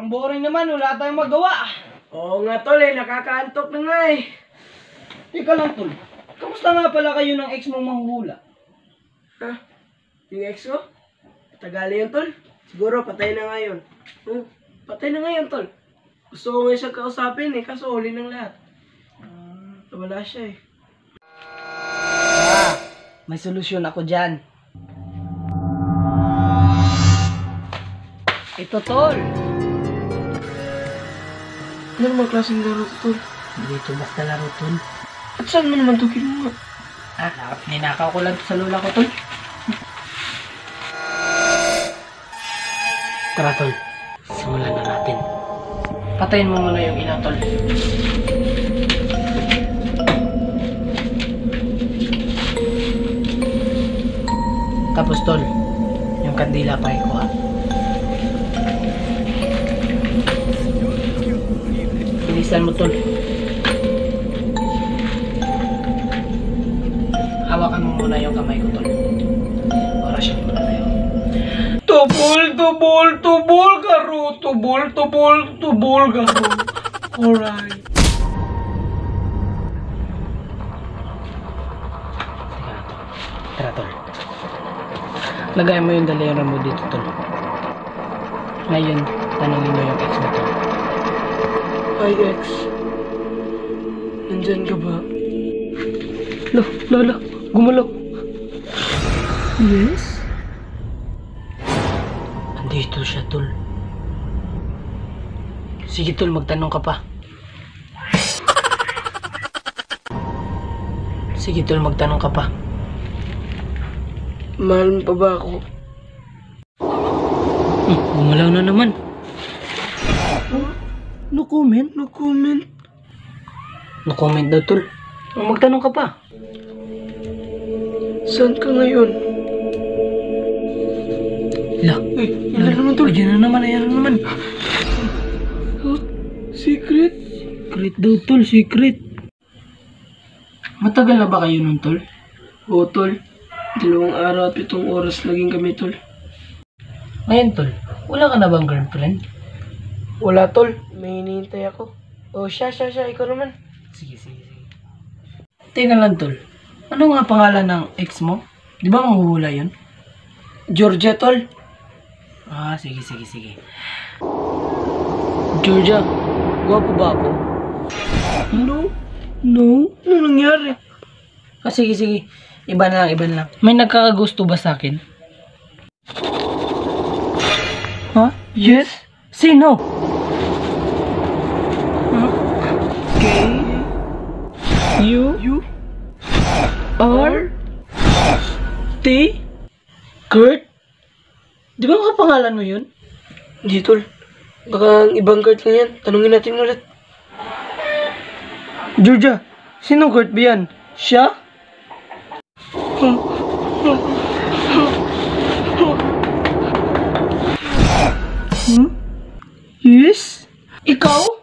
Parang boring naman, wala tayong magawa. Oo nga tol eh, nakakaantok na nga eh. Teka lang tol, kamusta nga pala kayo ng ex mong mahuhula? Ha? Yung ex ko? Tagali yun tol. Siguro patay na nga yun. Patay na nga yun tol. Gusto ko nga siyang kausapin eh, kaso huli ng lahat. Wala siya eh. May solusyon ako dyan. Ito tol. Ano naman klaseng laro to tol? Hindi ito basta laro tol. At saan mo naman ito kinuha? Ninakaw ko lang sa lola ko tol. Tara tol, simulan na natin. Patayin mo muna yung ilaw tol. Tapos tol, yung kandila pa ikuha. Bilisan mo tol. Hawakan mo muna yung kamay ko tol. Orasyon muna tayo. Tubol, garo. Tubol, garo. Alright. Tara tol. Lagay mo yung daliri mo dito tol. Ngayon, tanongin mo yung ex mo tol. Hi ex. Nandyan ka ba? Lo, gumalaw. Yes? Andito siya tol. Sige tol, magtanong ka pa. Sige tol, magtanong ka pa. Mahal mo pa ba ako? Gumalaw na naman. No comment? No comment. No comment daw tol. Magtanong ka pa. Saan ka ngayon? La, Yan na naman tol. Ayan na naman. Secret? Secret daw tol, secret. Matagal na ba kayo nun tol? Oo tol. 2 araw at 7 oras naging kami tol. Ngayon tol, wala ka na bang girlfriend? Wala tol. May hinihintay ako. Oh, siya. Ikaw naman. Sige. Teka lang tol, ano nga pangalan ng ex mo? Di ba manghuhula yun? Georgia tol. Sige. Georgia, gwapo ba ako? No. No. Ano nangyari? Sige. Iba na lang. May nagkakagusto ba sa akin? Ha? Yes? Sino? K U R T? Kurt? Di ba makapangalan mo yun? Di tol. Baka ang ibang card lang yan. Tanungin natin ulit. Georgia, sinong Kurt ba yan? Siya? Yes? Ikaw?